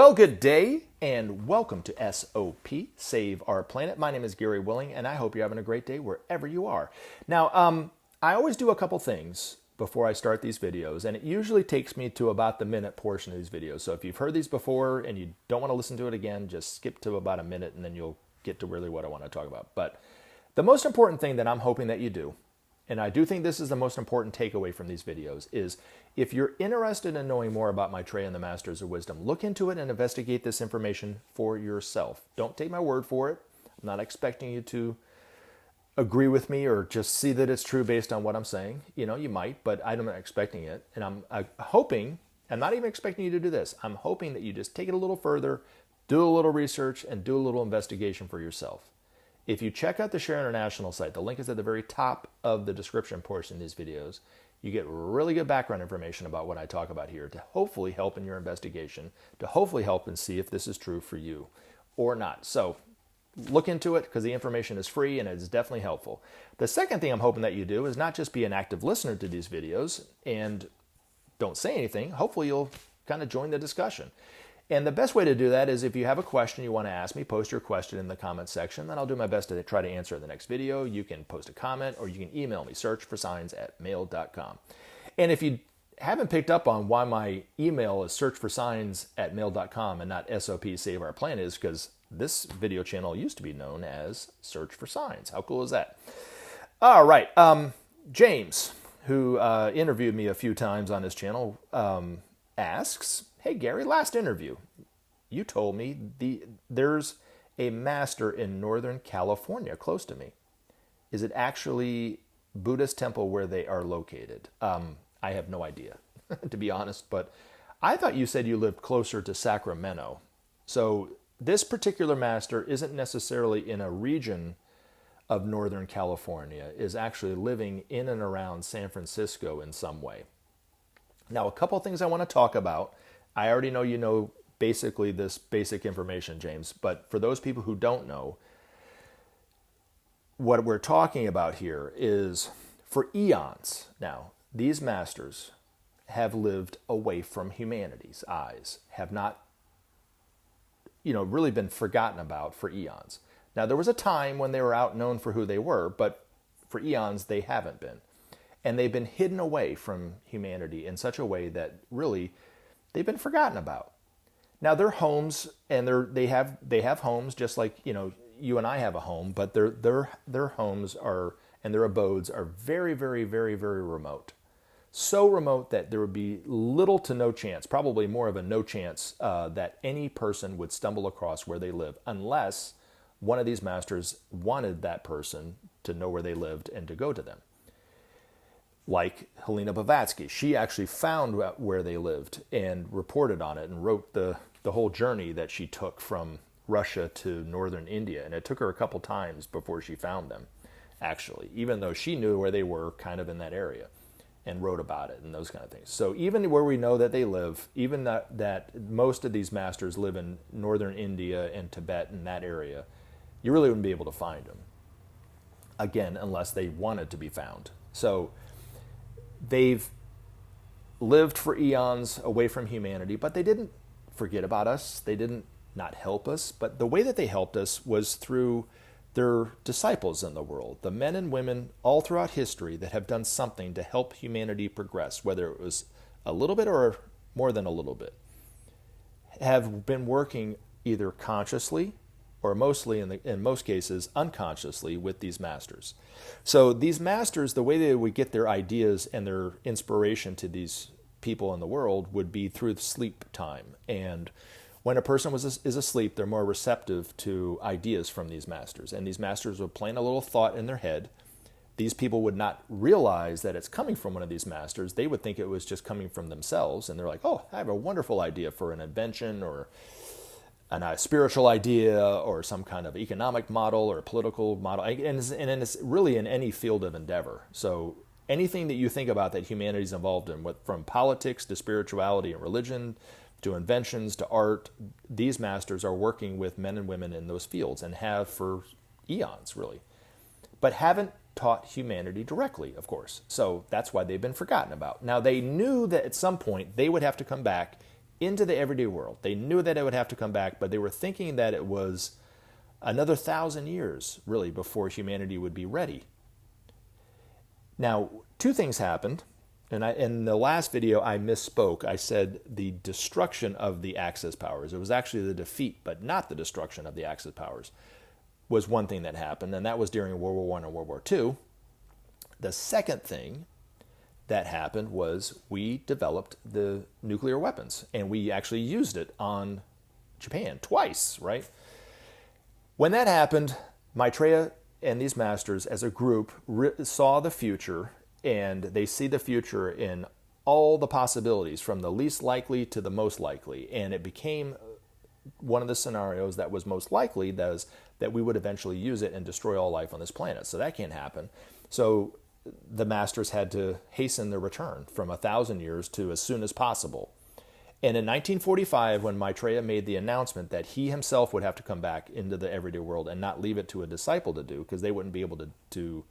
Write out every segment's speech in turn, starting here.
Well, good day and welcome to SOP, Save Our Planet. My name is Gary Willing and I hope you're having a great day wherever you are. Now, I always do a couple things before I start these videos, and it usually takes me to about the minute portion of these videos. So if you've heard these before and you don't want to listen to it again, just skip to about a minute and then you'll get to really what I want to talk about. But the most important thing that I'm hoping that you do, and I do think this is the most important takeaway from these videos, is if you're interested in knowing more about Maitreya and the Masters of Wisdom, look into it and investigate this information for yourself. Don't take my word for it. I'm not expecting you to agree with me or just see that it's true based on what I'm saying. You know, you might, but I'm not expecting it. And I'm hoping, I'm not even expecting you to do this. I'm hoping that you just take it a little further, do a little research, and do a little investigation for yourself. If you check out the Share International site, the link is at the very top of the description portion of these videos. You get really good background information about what I talk about here to hopefully help in your investigation, to hopefully help and see if this is true for you or not. So look into it because the information is free and it's definitely helpful. The second thing I'm hoping that you do is not just be an active listener to these videos and don't say anything. Hopefully you'll kind of join the discussion. And the best way to do that is if you have a question you want to ask me, post your question in the comment section, then I'll do my best to try to answer it in the next video. You can post a comment or you can email me, searchforsigns@mail.com. And if you haven't picked up on why my email is searchforsigns@mail.com and not SOP Save Our Planet is because this video channel used to be known as Search for Signs. How cool is that? All right. James, who interviewed me a few times on his channel, asks, "Hey Gary, last interview, you told me there's a master in Northern California close to me. Is it actually Buddhist temple where they are located?" I have no idea, to be honest, but I thought you said you lived closer to Sacramento. So this particular master isn't necessarily in a region of Northern California, is actually living in and around San Francisco in some way. Now, a couple things I want to talk about. I already know you know basically this basic information, James, but for those people who don't know, what we're talking about here is for eons now, these masters have lived away from humanity's eyes, have not, really been forgotten about for eons. Now, there was a time when they were out known for who they were, but for eons they haven't been. And they've been hidden away from humanity in such a way that really they've been forgotten about. Now their homes and they have homes just like you and I have a home, but their homes are and their abodes are very, very, very, very remote. So remote that there would be little to no chance, probably more of a no chance, that any person would stumble across where they live unless one of these masters wanted that person to know where they lived and to go to them. Like Helena Blavatsky, she actually found where they lived and reported on it and wrote the whole journey that she took from Russia to northern India. And it took her a couple times before she found them, actually, even though she knew where they were kind of in that area and wrote about it and those kind of things. So even where we know that they live, even that most of these masters live in northern India and Tibet and that area, you really wouldn't be able to find them, again, unless they wanted to be found. So they've lived for eons away from humanity, but they didn't forget about us. They didn't not help us. But the way that they helped us was through their disciples in the world, the men and women all throughout history that have done something to help humanity progress, whether it was a little bit or more than a little bit, have been working either consciously or mostly, in most cases, unconsciously with these masters. So these masters, the way they would get their ideas and their inspiration to these people in the world would be through sleep time. And when a person is asleep, they're more receptive to ideas from these masters. And these masters would plant a little thought in their head. These people would not realize that it's coming from one of these masters. They would think it was just coming from themselves. And they're like, oh, I have a wonderful idea for an invention or a spiritual idea or some kind of economic model or political model. And it's really in any field of endeavor. So anything that you think about that humanity is involved in, from politics to spirituality and religion to inventions to art, these masters are working with men and women in those fields and have for eons, really. But haven't taught humanity directly, of course. So that's why they've been forgotten about. Now, they knew that at some point they would have to come back into the everyday world. They knew that it would have to come back, but they were thinking that it was another 1,000 years, really, before humanity would be ready. Now, two things happened. And in the last video, I misspoke. I said the destruction of the Axis powers. It was actually the defeat, but not the destruction of the Axis powers, was one thing that happened. And that was during World War I and World War II. The second thing that happened was we developed the nuclear weapons. And we actually used it on Japan twice, right? When that happened, Maitreya and these masters as a group saw the future. And they see the future in all the possibilities, from the least likely to the most likely. And it became one of the scenarios that was most likely, that we would eventually use it and destroy all life on this planet. So that can't happen. So the masters had to hasten their return from 1,000 years to as soon as possible. And in 1945, when Maitreya made the announcement that he himself would have to come back into the everyday world and not leave it to a disciple to do, because they wouldn't be able to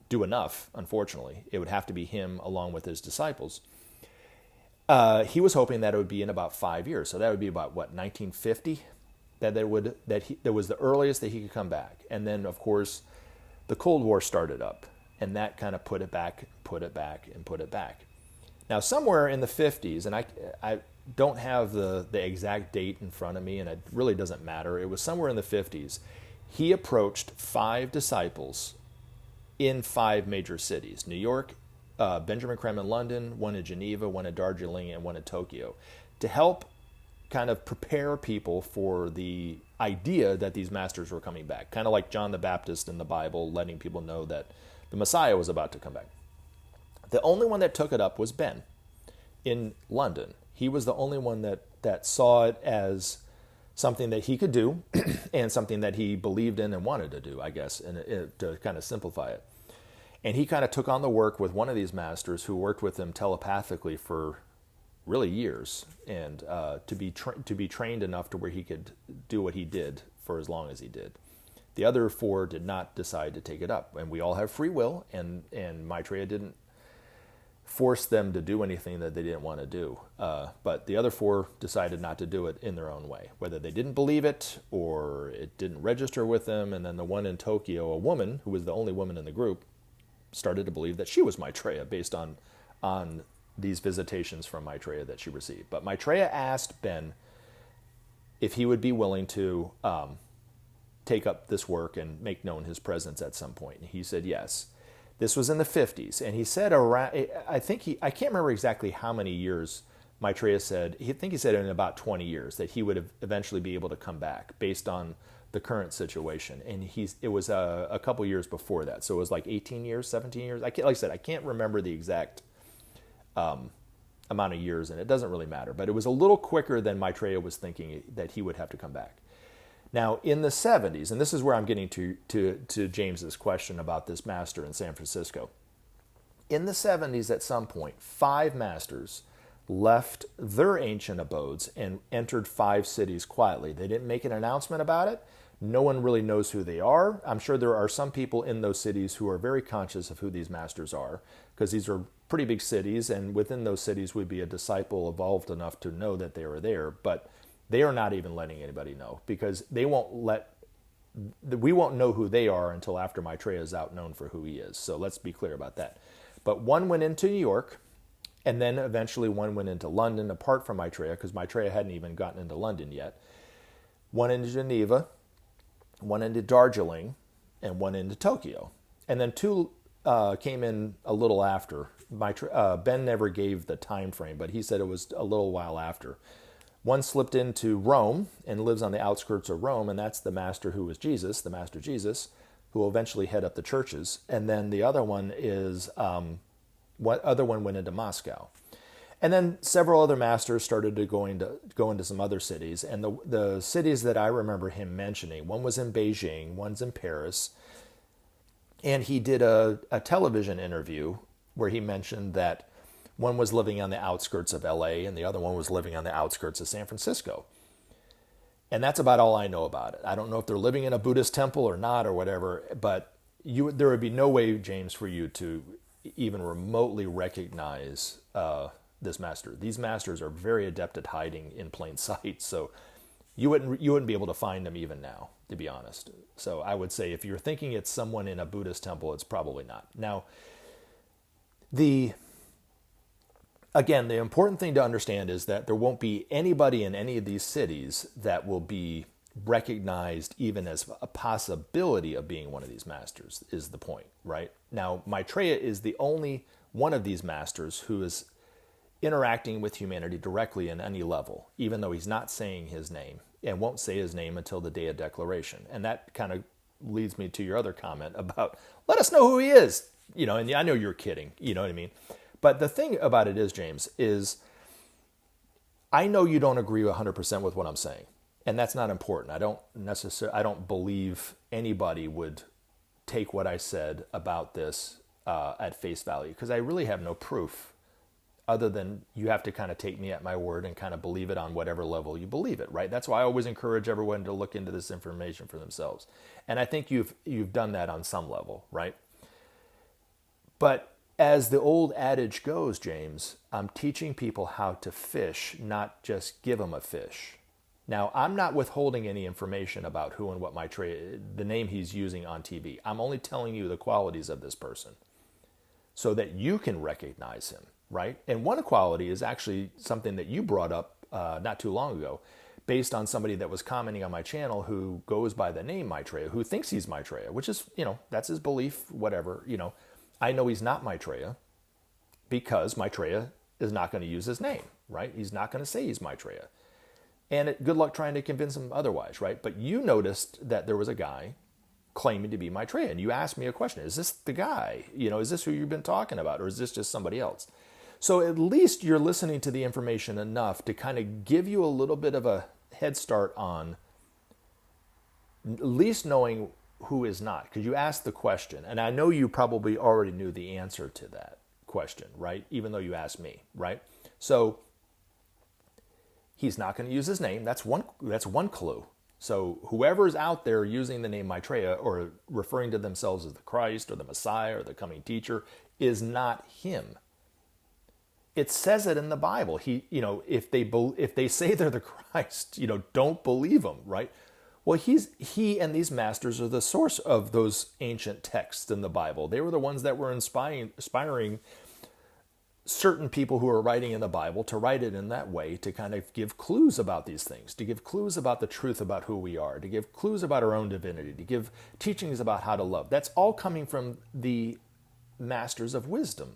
do enough, unfortunately. It would have to be him along with his disciples. He was hoping that it would be in about 5 years. So that would be about, 1950? That was the earliest that he could come back. And then, of course, the Cold War started up. And that kind of put it back. Now, somewhere in the 50s, and I don't have the exact date in front of me, and it really doesn't matter. It was somewhere in the 50s. He approached 5 disciples in 5 major cities: New York, Benjamin Crème in London, one in Geneva, one in Darjeeling, and one in Tokyo, to help kind of prepare people for the idea that these masters were coming back. Kind of like John the Baptist in the Bible, letting people know that the Messiah was about to come back. The only one that took it up was Ben in London. He was the only one that saw it as something that he could do and something that he believed in and wanted to do, I guess, to kind of simplify it. And he kind of took on the work with one of these masters who worked with him telepathically for really years, and to be trained enough to where he could do what he did for as long as he did. The other 4 did not decide to take it up. And we all have free will, and Maitreya didn't force them to do anything that they didn't want to do. But the other 4 decided not to do it in their own way, whether they didn't believe it or it didn't register with them. And then the one in Tokyo, a woman who was the only woman in the group, started to believe that she was Maitreya based on these visitations from Maitreya that she received. But Maitreya asked Ben if he would be willing to take up this work and make known his presence at some point. And he said yes. This was in the 50s, and he said around, I can't remember exactly how many years Maitreya said. I think he said in about 20 years that he would eventually be able to come back based on the current situation. And it was a couple years before that, so it was like 18 years, 17 years. Like I said, I can't remember the exact amount of years, and it doesn't really matter. But it was a little quicker than Maitreya was thinking that he would have to come back. Now, in the 70s, and this is where I'm getting to James's question about this master in San Francisco. In the 70s, at some point, 5 masters left their ancient abodes and entered 5 cities quietly. They didn't make an announcement about it. No one really knows who they are. I'm sure there are some people in those cities who are very conscious of who these masters are, because these are pretty big cities, and within those cities would be a disciple evolved enough to know that they were there. But they are not even letting anybody know, because we won't know who they are until after Maitreya is out known for who he is. So let's be clear about that. But one went into New York, and then eventually one went into London, apart from Maitreya, because Maitreya hadn't even gotten into London yet. One into Geneva, one into Darjeeling, and one into Tokyo. And then 2 came in a little after. Ben never gave the time frame, but he said it was a little while after. One slipped into Rome and lives on the outskirts of Rome, and that's the master who was Jesus, the Master Jesus, who will eventually head up the churches. And then the other one went into Moscow. And then several other masters started to go into some other cities. And the cities that I remember him mentioning, one was in Beijing, one's in Paris. And he did a television interview where he mentioned that one was living on the outskirts of LA and the other one was living on the outskirts of San Francisco. And that's about all I know about it. I don't know if they're living in a Buddhist temple or not or whatever, but there would be no way, James, for you to even remotely recognize this master. These masters are very adept at hiding in plain sight, so you wouldn't be able to find them even now, to be honest. So I would say if you're thinking it's someone in a Buddhist temple, it's probably not. Now, again, the important thing to understand is that there won't be anybody in any of these cities that will be recognized even as a possibility of being one of these masters, is the point, right? Now, Maitreya is the only one of these masters who is interacting with humanity directly in any level, even though he's not saying his name and won't say his name until the day of declaration. And that kind of leads me to your other comment about, let us know who he is, and I know you're kidding, you know what I mean? But the thing about it is, James, is I know you don't agree 100% with what I'm saying. And that's not important. I don't believe anybody would take what I said about this at face value, because I really have no proof other than you have to kind of take me at my word and kind of believe it on whatever level you believe it, right? That's why I always encourage everyone to look into this information for themselves. And I think you've done that on some level, right? But as the old adage goes, James, I'm teaching people how to fish, not just give them a fish. Now, I'm not withholding any information about who and what Maitreya, the name he's using on TV. I'm only telling you the qualities of this person so that you can recognize him, right? And one quality is actually something that you brought up not too long ago, based on somebody that was commenting on my channel who goes by the name Maitreya, who thinks he's Maitreya, which is, that's his belief, whatever. I know he's not Maitreya because Maitreya is not going to use his name, right? He's not going to say he's Maitreya. And good luck trying to convince him otherwise, right? But you noticed that there was a guy claiming to be Maitreya, and you asked me a question. Is this the guy? Is this who you've been talking about, or is this just somebody else? So at least you're listening to the information enough to kind of give you a little bit of a head start on at least knowing who is not, because you asked the question, and I know you probably already knew the answer to that question, right? Even though you asked me, right? So he's not going to use his name. That's one clue. So whoever's out there using the name Maitreya or referring to themselves as the Christ or the Messiah or the coming teacher is not him. It says it in the Bible. If they say they're the Christ, don't believe them, right? Well, he and these masters are the source of those ancient texts in the Bible. They were the ones that were inspiring certain people who are writing in the Bible to write it in that way, to kind of give clues about these things, to give clues about the truth about who we are, to give clues about our own divinity, to give teachings about how to love. That's all coming from the masters of wisdom.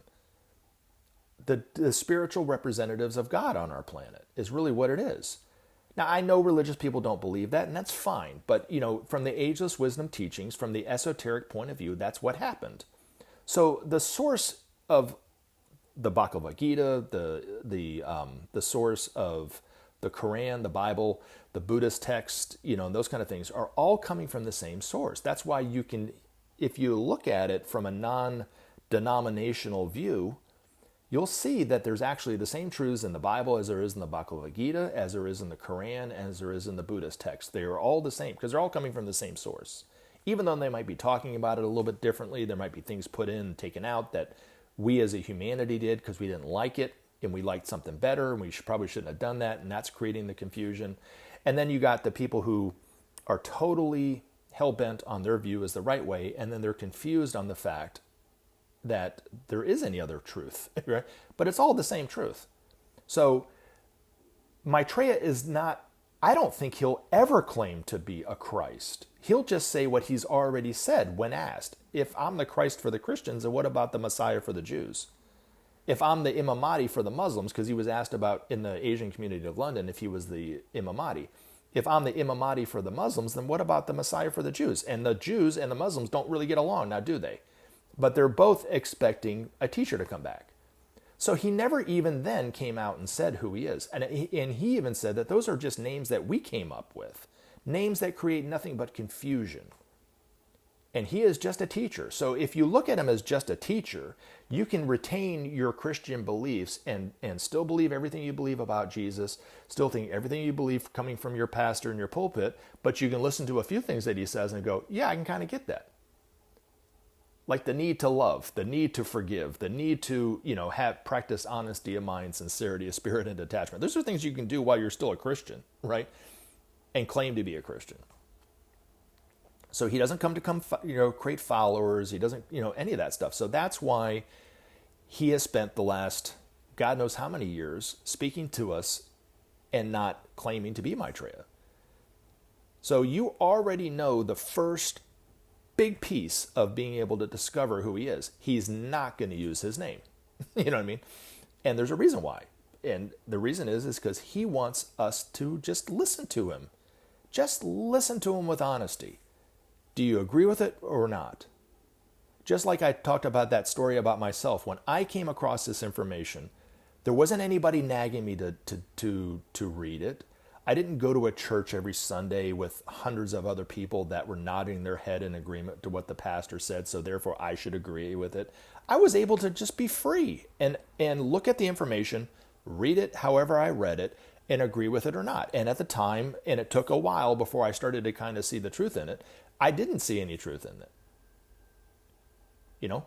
The spiritual representatives of God on our planet is really what it is. Now, I know religious people don't believe that, and that's fine. But, from the Ageless Wisdom Teachings, from the esoteric point of view, that's what happened. So the source of the Bhagavad Gita, the source of the Quran, the Bible, the Buddhist text, and those kind of things are all coming from the same source. That's why you can, if you look at it from a non-denominational view, you'll see that there's actually the same truths in the Bible as there is in the Bhagavad Gita, as there is in the Quran, as there is in the Buddhist text. They are all the same because they're all coming from the same source. Even though they might be talking about it a little bit differently, there might be things put in and taken out that we as a humanity did because we didn't like it and we liked something better and we probably shouldn't have done that, and that's creating the confusion. And then you got the people who are totally hell-bent on their view as the right way, and then they're confused on the fact that there is any other truth, right? But it's all the same truth. So Maitreya is not, I don't think he'll ever claim to be a Christ. He'll just say what he's already said when asked. If I'm the Christ for the Christians, then what about the Messiah for the Jews? If I'm the Imam Mahdi for the Muslims, because he was asked about in the Asian community of London if he was the Imam Mahdi. If I'm the Imam Mahdi for the Muslims, then what about the Messiah for the Jews? And the Jews and the Muslims don't really get along now, do they? But they're both expecting a teacher to come back. So he never even then came out and said who he is. And he even said that those are just names that we came up with. Names that create nothing but confusion. And he is just a teacher. So if you look at him as just a teacher, you can retain your Christian beliefs and still believe everything you believe about Jesus, still think everything you believe coming from your pastor in your pulpit, but you can listen to a few things that he says and go, yeah, I can kind of get that. Like the need to love, the need to forgive, the need to, have practice honesty of mind, sincerity of spirit, and detachment. Those are things you can do while you're still a Christian, right? And claim to be a Christian. So he doesn't create followers. He doesn't, any of that stuff. So that's why he has spent the last, God knows how many years, speaking to us and not claiming to be Maitreya. So you already know the first big piece of being able to discover who he is. He's not going to use his name. You know what I mean? And there's a reason why. And the reason is because he wants us to just listen to him. Just listen to him with honesty. Do you agree with it or not? Just like I talked about that story about myself. When I came across this information, there wasn't anybody nagging me to read it. I didn't go to a church every Sunday with hundreds of other people that were nodding their head in agreement to what the pastor said, so therefore I should agree with it. I was able to just be free and look at the information, read it however I read it, and agree with it or not. And at the time, and it took a while before I started to kind of see the truth in it, I didn't see any truth in it.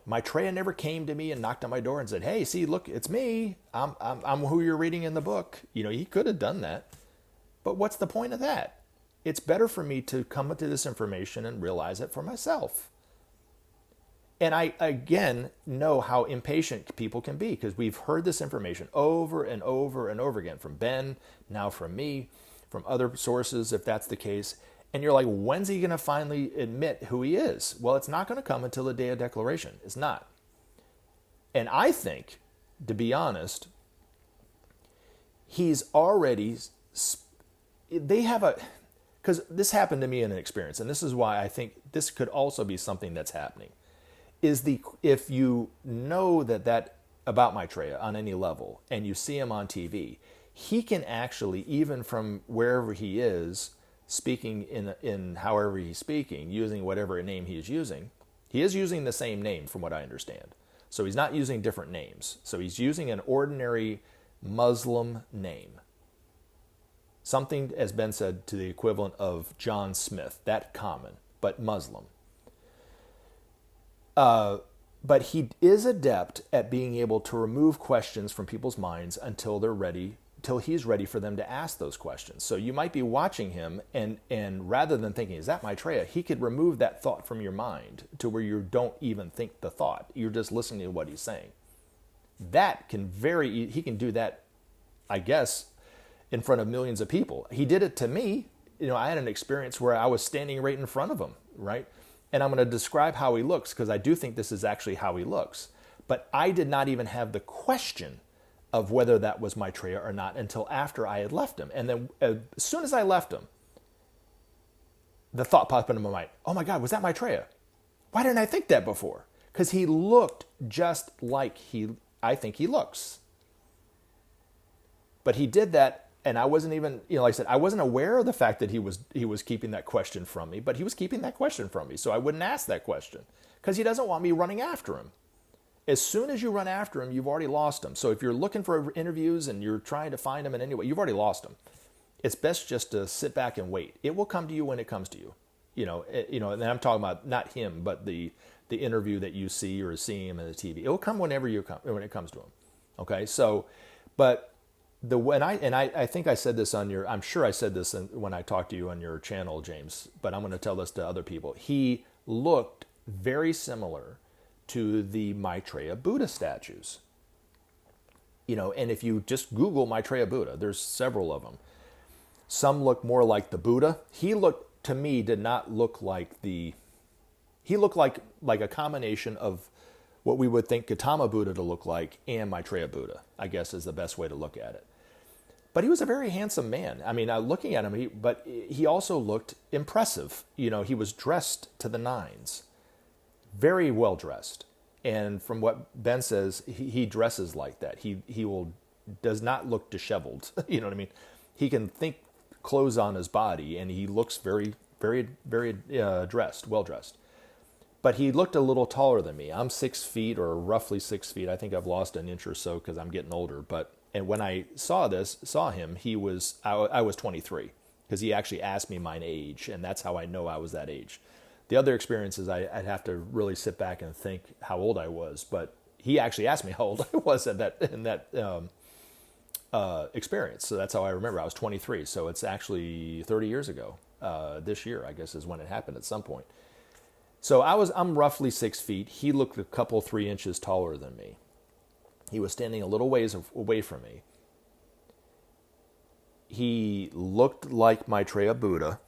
Maitreya never came to me and knocked on my door and said, "Hey, see, look, it's me. I'm who you're reading in the book." He could have done that. But what's the point of that? It's better for me to come to this information and realize it for myself. And I, again, know how impatient people can be because we've heard this information over and over and over again from Ben, now from me, from other sources, if that's the case. And you're like, when's he going to finally admit who he is? Well, it's not going to come until the day of declaration. It's not. And I think, to be honest, he's already... because this happened to me in an experience, and this is why I think this could also be something that's happening, if you know that about Maitreya on any level, and you see him on TV, he can actually, even from wherever he is, speaking in however he's speaking, using whatever name he is using the same name from what I understand. So he's not using different names. So he's using an ordinary Muslim name. Something, as Ben said, to the equivalent of John Smith, that common, but Muslim. But he is adept at being able to remove questions from people's minds until he's ready for them to ask those questions. So you might be watching him, and rather than thinking, is that Maitreya, he could remove that thought from your mind to where you don't even think the thought. You're just listening to what he's saying. He can do that, I guess, in front of millions of people. He did it to me. I had an experience where I was standing right in front of him, right? And I'm going to describe how he looks because I do think this is actually how he looks. But I did not even have the question of whether that was Maitreya or not until after I had left him. And then as soon as I left him, the thought popped into my mind, oh my God, was that Maitreya? Why didn't I think that before? Because he looked just like I think he looks. But he did that. And I wasn't even, like I said, I wasn't aware of the fact that he was keeping that question from me, but he was keeping that question from me. So I wouldn't ask that question because he doesn't want me running after him. As soon as you run after him, you've already lost him. So if you're looking for interviews and you're trying to find him in any way, you've already lost him. It's best just to sit back and wait. It will come to you when it comes to you. And I'm talking about not him, but the interview that you see or see him on the TV. It will come when it comes to him. Okay. So, but I think I said this I'm sure I said this when I talked to you on your channel, James, but I'm going to tell this to other people. He looked very similar to the Maitreya Buddha statues. And if you just Google Maitreya Buddha, there's several of them. Some look more like the Buddha. He did not look like he looked like a combination of what we would think Gautama Buddha to look like and Maitreya Buddha, I guess is the best way to look at it. But he was a very handsome man. I mean, looking at him, but he also looked impressive. He was dressed to the nines, very well dressed. And from what Ben says, he dresses like that. He does not look disheveled. You know what I mean? He can think clothes on his body, and he looks very, very, very dressed, well dressed. But he looked a little taller than me. I'm 6 feet or roughly 6 feet. I think I've lost an inch or so because I'm getting older. And when I saw him, I was 23 because he actually asked me my age, and that's how I know I was that age. The other experiences, I'd have to really sit back and think how old I was. But he actually asked me how old I was in that experience. So that's how I remember. I was 23. So it's actually 30 years ago. This year, I guess, is when it happened at some point. So I'm roughly 6 feet. He looked a couple, 3 inches taller than me. He was standing a little ways away from me. He looked like Maitreya Buddha,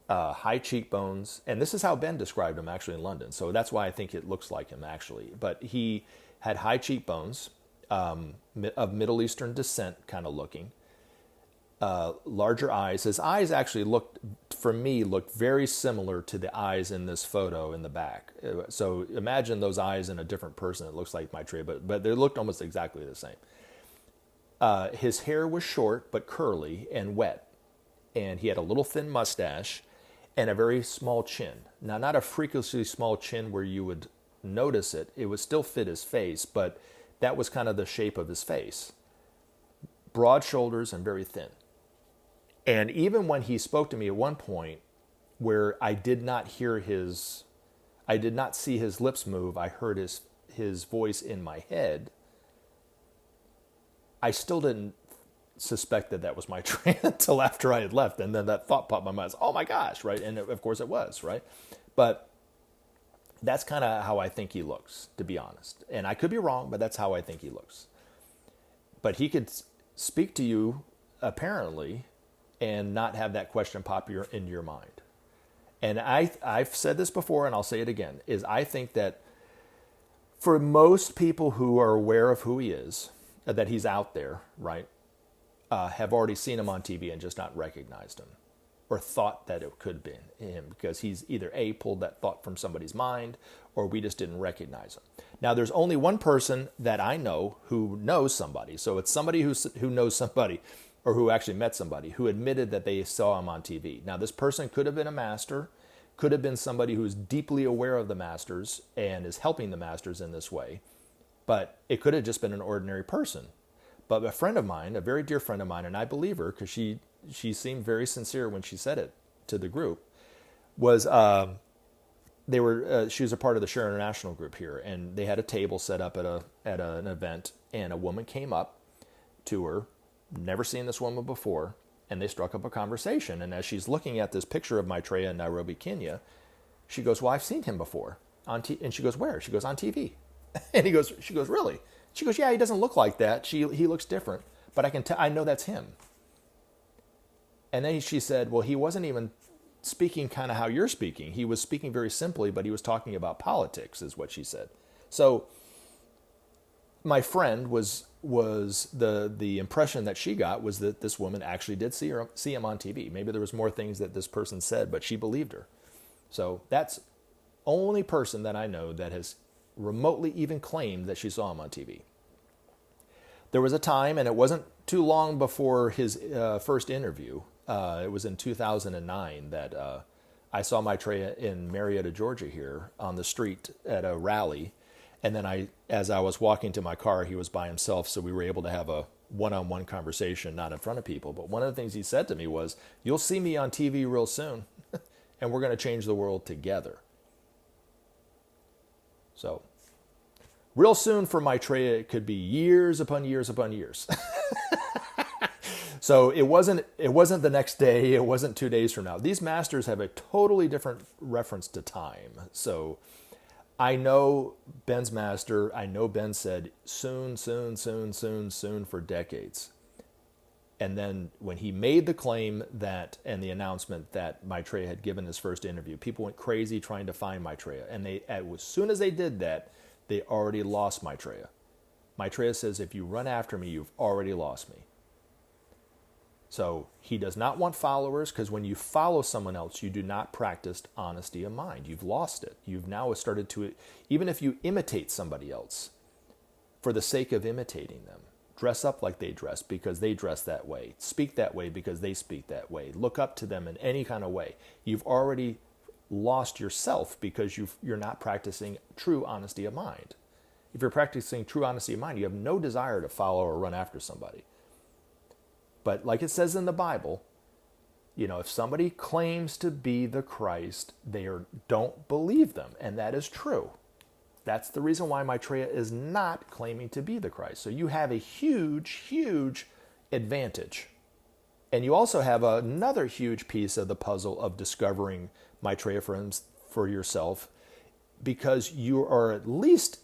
high cheekbones. And this is how Ben described him actually in London. So that's why I think it looks like him actually. But he had high cheekbones, of Middle Eastern descent kind of looking. Larger eyes. His eyes actually looked very similar to the eyes in this photo in the back. So imagine those eyes in a different person. It looks like Maitreya, but they looked almost exactly the same. His hair was short but curly and wet, and he had a little thin mustache and a very small chin. Now, not a freakishly small chin where you would notice it. It would still fit his face, but that was kind of the shape of his face. Broad shoulders and very thin. And even when he spoke to me at one point where I did not see his lips move, I heard his voice in my head, I still didn't suspect that was Maitreya until after I had left. And then that thought popped in my mind, oh my gosh, right? And of course it was, right? But that's kind of how I think he looks, to be honest. And I could be wrong, but that's how I think he looks. But he could speak to you, apparently, and not have that question pop in your mind. And I've said this before, and I'll say it again, is I think that for most people who are aware of who he is, that he's out there, right, have already seen him on TV and just not recognized him or thought that it could have been him because he's either A, pulled that thought from somebody's mind, or we just didn't recognize him. Now, there's only one person that I know who knows somebody. So it's somebody who knows somebody, or who actually met somebody who admitted that they saw him on TV. Now, this person could have been a master, could have been somebody who's deeply aware of the masters and is helping the masters in this way, but it could have just been an ordinary person. But a friend of mine, a very dear friend of mine, and I believe her because she seemed very sincere when she said it to the group, was she was a part of the Share International group here, and they had a table set up at an event, and a woman came up to her, never seen this woman before, and they struck up a conversation. And as she's looking at this picture of Maitreya in Nairobi, Kenya, she goes, well, I've seen him before. And she goes, where? She goes, on TV. And she goes, really? She goes, yeah, he doesn't look like that. He looks different, but I know that's him. And then she said, well, he wasn't even speaking kind of how you're speaking. He was speaking very simply, but he was talking about politics, is what she said. So my friend was the impression that she got was that this woman actually did see him on TV. Maybe there was more things that this person said, but she believed her. So that's only person that I know that has remotely even claimed that she saw him on TV. There was a time, and it wasn't too long before his first interview. It was in 2009 that I saw Maitreya in Marietta, Georgia here on the street at a rally. And then as I was walking to my car, he was by himself, so we were able to have a one-on-one conversation, not in front of people. But one of the things he said to me was, you'll see me on TV real soon, and we're going to change the world together. So, real soon for Maitreya, it could be years upon years upon years. So it wasn't the next day, it wasn't 2 days from now. These masters have a totally different reference to time. So I know Ben's master, I know Ben said soon, soon, soon, soon, soon for decades. And then when he made the claim that, and the announcement that Maitreya had given his first interview, people went crazy trying to find Maitreya. And as soon as they did that, they already lost Maitreya. Maitreya says, if you run after me, you've already lost me. So he does not want followers, because when you follow someone else, you do not practice honesty of mind. You've lost it. You've now started to, even if you imitate somebody else for the sake of imitating them, dress up like they dress because they dress that way, speak that way because they speak that way, look up to them in any kind of way, you've already lost yourself because you're not practicing true honesty of mind. If you're practicing true honesty of mind, you have no desire to follow or run after somebody. But like it says in the Bible, If somebody claims to be the Christ, don't believe them, and that is true. That's the reason why Maitreya is not claiming to be the Christ. So you have a huge, huge advantage. And you also have another huge piece of the puzzle of discovering Maitreya for yourself, because you are at least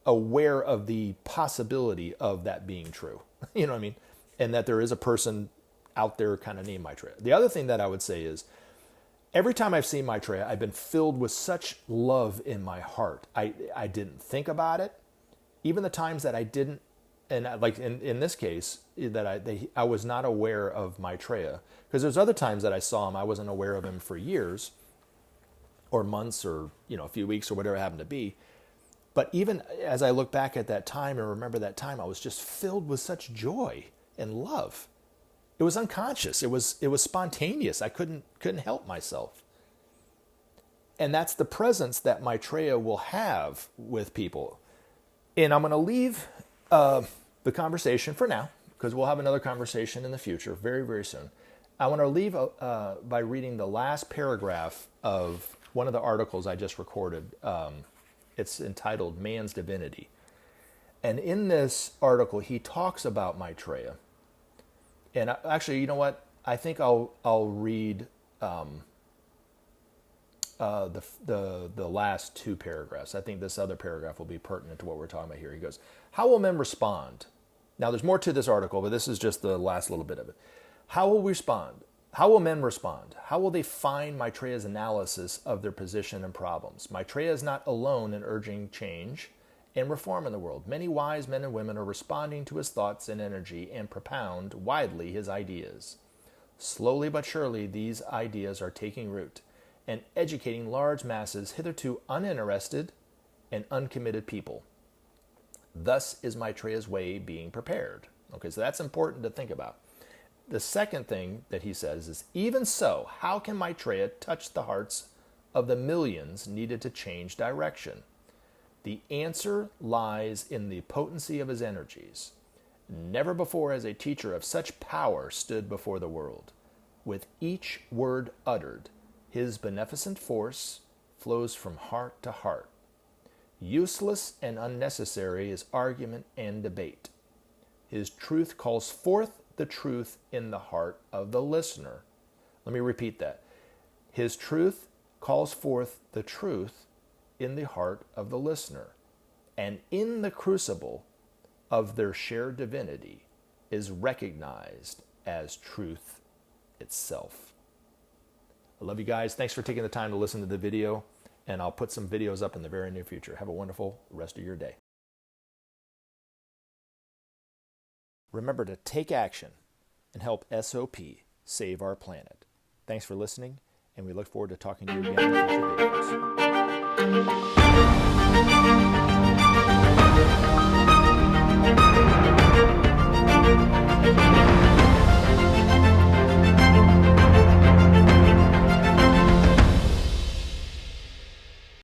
aware of the possibility of that being true. You know what I mean? And that there is a person out there kind of named Maitreya. The other thing that I would say is, every time I've seen Maitreya, I've been filled with such love in my heart. I didn't think about it. Even the times that I didn't, and like in this case, that I was not aware of Maitreya, because there's other times that I saw him, I wasn't aware of him for years or months or a few weeks or whatever it happened to be. But even as I look back at that time and remember that time, I was just filled with such joy and love. It was unconscious. It was spontaneous. I couldn't help myself. And that's the presence that Maitreya will have with people. And I'm going to leave the conversation for now, because we'll have another conversation in the future very, very soon. I want to leave by reading the last paragraph of one of the articles I just recorded. It's entitled Man's Divinity. And in this article, he talks about Maitreya. And actually, you know what? I think I'll read the last two paragraphs. I think this other paragraph will be pertinent to what we're talking about here. He goes, "How will men respond?" Now, there's more to this article, but this is just the last little bit of it. How will we respond? How will men respond? How will they find Maitreya's analysis of their position and problems? Maitreya is not alone in urging change and reform in the world. Many wise men and women are responding to his thoughts and energy and propound widely his ideas. Slowly but surely, these ideas are taking root and educating large masses hitherto uninterested and uncommitted people. Thus is Maitreya's way being prepared. Okay, so that's important to think about. The second thing that he says is, even so, how can Maitreya touch the hearts of the millions needed to change direction? The answer lies in the potency of his energies. Never before has a teacher of such power stood before the world. With each word uttered, his beneficent force flows from heart to heart. Useless and unnecessary is argument and debate. His truth calls forth the truth in the heart of the listener. Let me repeat that. His truth calls forth the truth in the heart of the listener, and in the crucible of their shared divinity is recognized as truth itself. I love you guys. Thanks for taking the time to listen to the video, and I'll put some videos up in the very near future. Have a wonderful rest of your day. Remember to take action and help SOP save our planet. Thanks for listening, and we look forward to talking to you again in future videos.